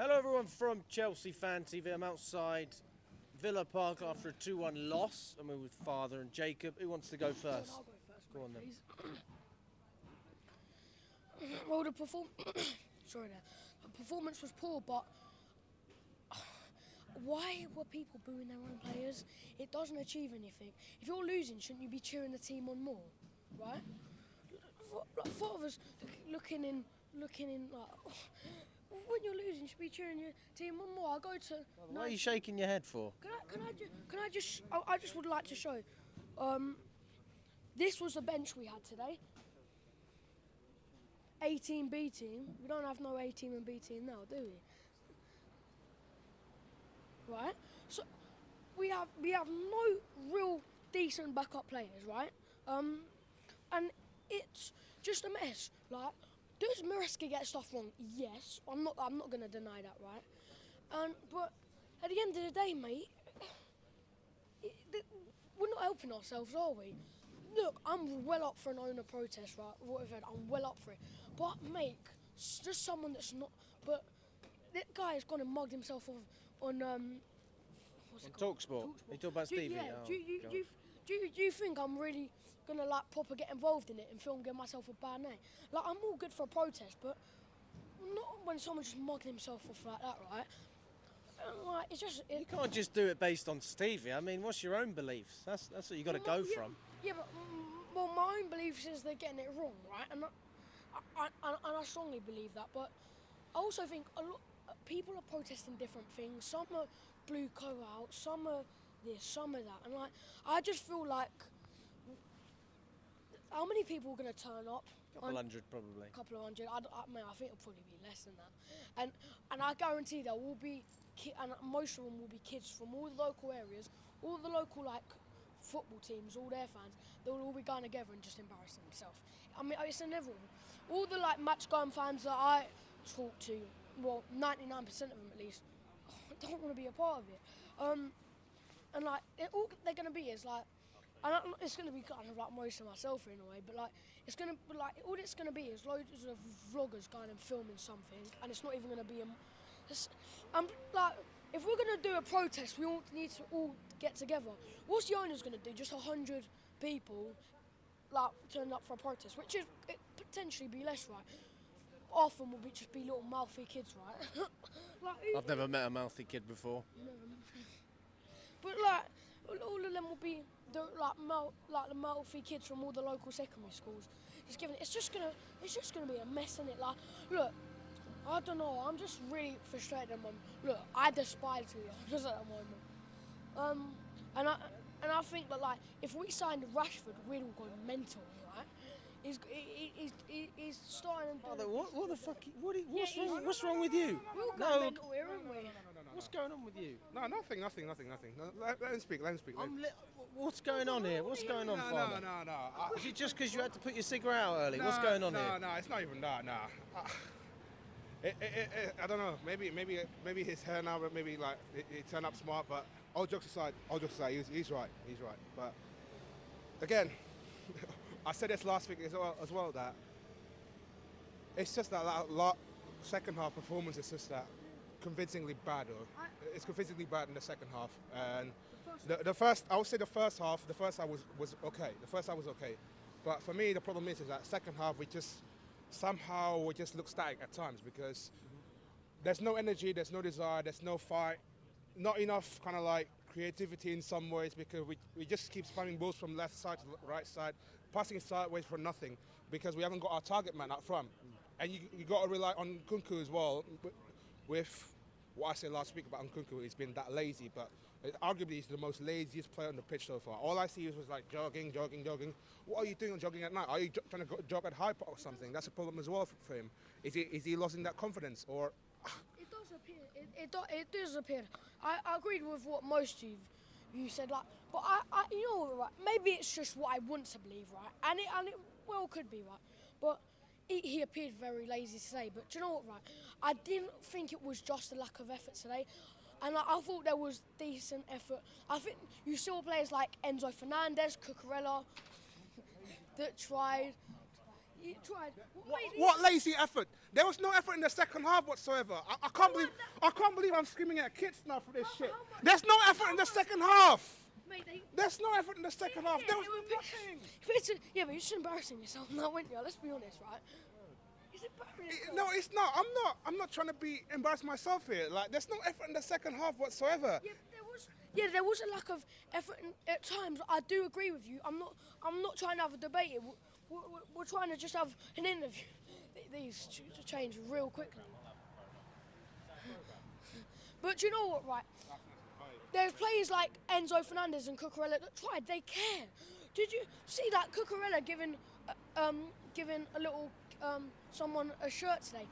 Hello everyone from Chelsea Fan TV. I'm outside Villa Park after a 2-1 loss. I'm with Fathur and Jacob. Who wants to go first? I'll go first, Go on then. please. Well, the performance was poor, but why were people booing their own players? It doesn't achieve anything. If you're losing, shouldn't you be cheering the team on more, right? Father's looking in like, when you're losing, you should be cheering your team on more. I go to. What are you shaking your head for? I just would like to show. This was the bench we had today. A team, B team. We don't have no A team and B team now, do we? Right. So we have no real decent backup players, right? And it's just a mess. Like, does Maresca get stuff wrong? Yes. I'm not going to deny that, right? But at the end of the day, mate, we're not helping ourselves, are we? Look, I'm well up for an owner protest, right? Whatever, I'm well up for it. But, mate, just someone that's not. But that guy has gone and mugged himself off on. What's it called? Talksport. You talk about Stevie. Yeah. Do you think I'm really gonna like proper get involved in it and film, give myself a bad name? Like, I'm all good for a protest, but not when someone just mugging himself off like that, right? Like, it's just. You can't just do it based on Stevie. I mean, what's your own beliefs? That's what you got to go from. Yeah, but well, my own belief is they're getting it wrong, right? And I strongly believe that. But I also think a lot people are protesting different things. Some are blue coat out, some are this, some are that, and like I just feel like how many people are going to turn up? Couple hundred probably. Couple of hundred. I think it'll probably be less than that. And I guarantee there will be and most of them will be kids from all the local areas, all the local like football teams, all their fans. They'll all be going together and just embarrassing themselves. I mean, it's inevitable. All the like match-going fans that I talk to, well, 99% of them at least, don't want to be a part of it. And like all they're going to be is like. And it's going to be kind of like most of myself in a way, but like it's going to be like all it's going to be is loads of vloggers going and filming something, and it's not even going to be like if we're going to do a protest, we all need to all get together. What's the owners going to do? Just 100 people like turning up for a protest, which is it potentially be less, right? Half of them will just be little mouthy kids, right? Like, I've never met a mouthy kid before. No. But like all of them will be the mouthy kids from all the local secondary schools. It's just gonna be a mess, isn't it? Like, look, I don't know. I'm just really frustrated at the moment. Look, I despise you just at the moment. And I think that like if we signed Rashford, we'd all go mental, right? He's starting. What the fuck? What's wrong with you? We're all going mental here, aren't we? What's going on with you? No, nothing. No, let him speak. What's going on here? What's going on, Father? No. Is it just because you had to put your cigarette out early? What's going on here? No, it's not even that. No. I don't know. Maybe his hair now, but maybe like he turned up smart. But all jokes aside, he's right. But again, I said this last week as well that it's just that second half performance is just that convincingly bad. It's convincingly bad in the second half. And the first, I would say the first half was okay. The first half was okay. But for me, the problem is that second half we just look static at times because there's no energy, there's no desire, there's no fight, not enough kind of like creativity in some ways because we just keep spamming balls from left side to right side, passing sideways for nothing because we haven't got our target man up front. And you got to rely on Nkunku as well. With what I said last week about Nkunku, he's been that lazy, but arguably he's the most laziest player on the pitch so far. All I see was like jogging. What are you doing jogging at night? Are you trying to jog at hyper or something? That's a problem as well for him. Is he losing that confidence or? It does appear. It does appear. I agreed with what most of you said, like, but I you know, right? Maybe it's just what I want to believe, right? And it well could be, right? But he appeared very lazy today. But do you know what, right? I didn't think it was just a lack of effort today, and I thought there was decent effort. I think you saw players like Enzo Fernandez, Cucurella, that tried. You tried. What lazy effort? There was no effort in the second half whatsoever. I can't believe I'm screaming at kids now for this shit. There's no effort in the second half. Mate, There's no effort in the second half. There was nothing. Yeah, but you're just embarrassing yourself now, weren't you? Let's be honest, right? It's embarrassing. No, it's not. I'm not trying to be embarrassed myself here. Like, there's no effort in the second half whatsoever. There was a lack of effort at times. I do agree with you. I'm not trying to have a debate here. We're trying to just have an interview. These change real quickly. But you know what, right? There's players like Enzo Fernandez and Cucurella that tried. They care. Did you see that Cucurella giving a little someone a shirt today?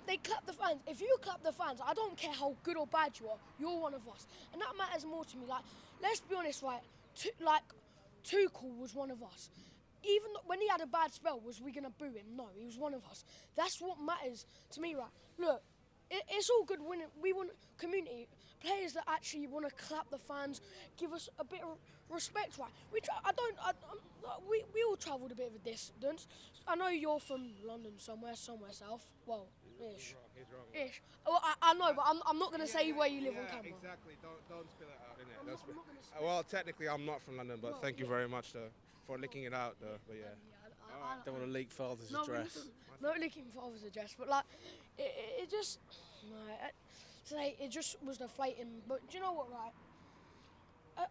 They clap the fans. If you clap the fans, I don't care how good or bad you are. You're one of us, and that matters more to me. Like, let's be honest, right? Tuchel was one of us. Even when he had a bad spell, was we gonna boo him? No, he was one of us. That's what matters to me, right? Look, it's all good winning. We want community players that actually want to clap the fans, give us a bit of respect, right? We all travelled a bit of a distance. I know you're from London somewhere south. Well, ish. He's wrong. Ish. Well, I know, but I'm not gonna say where you live on camera. Exactly. Don't spill it out, innit? Well, technically, I'm not from London, but thank you very much for licking it out, though. But yeah. Don't want to leak Father's address. Not leaking Father's address, but like, it just, no, it just was deflating. But do you know what, right?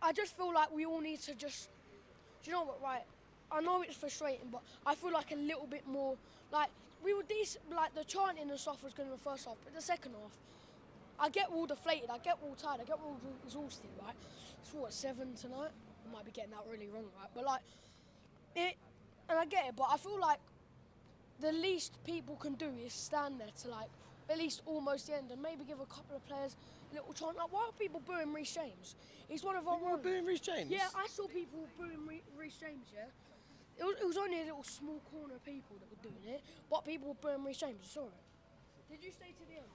I just feel like we all need to just, do you know what, right? I know it's frustrating, but I feel like a little bit more, like, we were decent, like, the chanting and stuff was good in the first half, but the second half, I get all deflated, I get all tired, I get all exhausted, right? It's what, 7 tonight? I might be getting that really wrong, right? But like, and I get it, but I feel like the least people can do is stand there to like, at least almost the end, and maybe give a couple of players a little chant. Like, why are people booing Reece James? He's one of our own. Booing Reece James? Yeah, I saw people booing Reece James, yeah. It was only a little small corner of people that were doing it, but people were booing Reece James, I saw it. Did you stay to the end?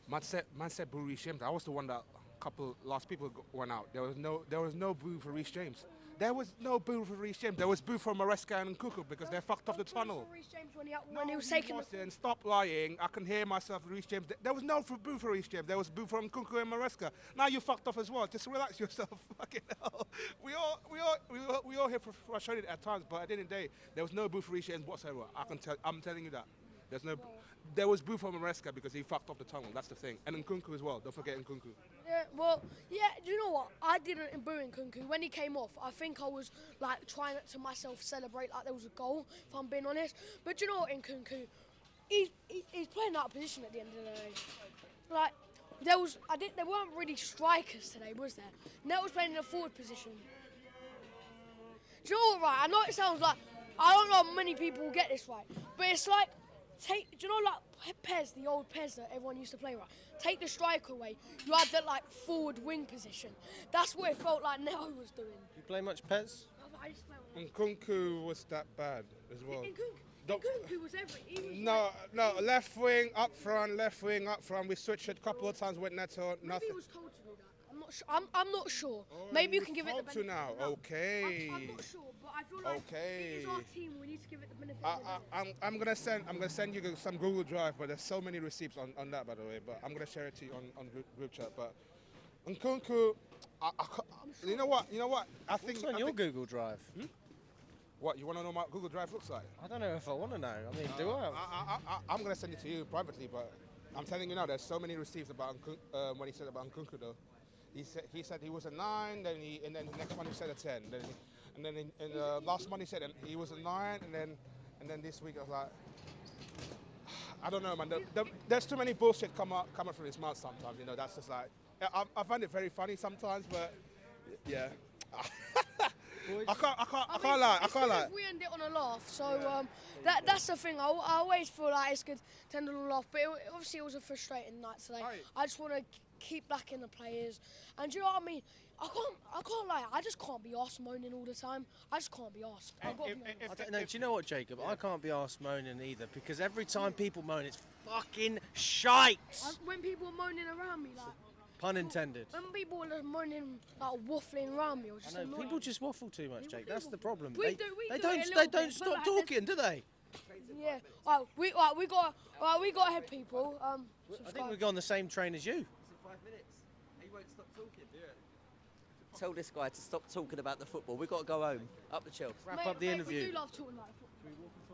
Man said boo Reece James. I was the one that last people went out. There was no boo for Reece James. There was no boo for Reece James. There was boo for Maresca and Cuckoo because they're fucked off the tunnel. For Reece James when he was taking the... Stop lying. I can hear myself, Reece James. There was no boo for Reece James. There was boo from Cuckoo and Maresca. Now you fucked off as well. Just relax yourself. Fucking hell. We all here frustrated at times, but at the end of the day, there was no boo for Reece James whatsoever. I'm telling you that. There was boo for Maresca because he fucked off the tunnel. That's the thing. And Nkunku as well. Don't forget Nkunku. Yeah, well, yeah, do you know what? I didn't boo Nkunku. When he came off, I think I was like trying to myself celebrate like there was a goal, if I'm being honest. But do you know what, Nkunku? He's playing out of position at the end of the day. Like, there weren't really strikers today, was there? Net was playing in a forward position. Do you know what, right? I know it sounds like, I don't know how many people will get this right, but it's like, do you know like Pez, the old Pez that everyone used to play, right? Take the striker away, you had that like forward wing position. That's what it felt like Neo was doing. You play much Pez? Nkunku was that bad as well. Nkunku was everything. No, left wing, up front, We switched it a couple of times with Neto, nothing. Maybe he was told to do that. I'm not sure. Maybe you can give it the benefit. Now. No, Okay. I'm not sure, but I feel like it is our team. We need to give it the benefit. I'm gonna send you some Google Drive, but there's so many receipts on that, by the way. But I'm gonna share it to you on group chat. But Nkunku, you know what? I think What's on your Google Drive? What, you want to know what Google Drive looks like? I don't know if I want to know. I mean, do I? I'm gonna send it to you privately, but I'm telling you now, there's so many receipts about what he said about Nkunku though. He said he was a 9, then the next one he said a 10, and then in the last one he said he was a 9, and then this week I was like, I don't know, man. There's too many bullshit coming from his mouth sometimes. You know, that's just like I find it very funny sometimes, but yeah. I can't lie. If we end it on a laugh, so that's the thing. I always feel like it's good to end on a laugh, but obviously it was a frustrating night today. Right. I just want to keep backing the players, and do you know what I mean? I can't lie. I just can't be arsed moaning all the time. I just can't be arsed. Do you know what, Jacob? Yeah. I can't be arsed moaning either because every time people moan, it's fucking shite. When people are moaning around me, like. Pun intended. When people are moaning, like waffling around me, or just people just waffle too much, Jake. That's the problem. We They don't stop talking, do they? Yeah. We got ahead, people. I think Subscribe. we go on the same train as you. Is it 5 minutes? He won't stop talking. Yeah. Tell this guy to stop talking about the football. We've got to go home. Up the Chelsea. Wrap up the Mate, interview. we do love talking about football.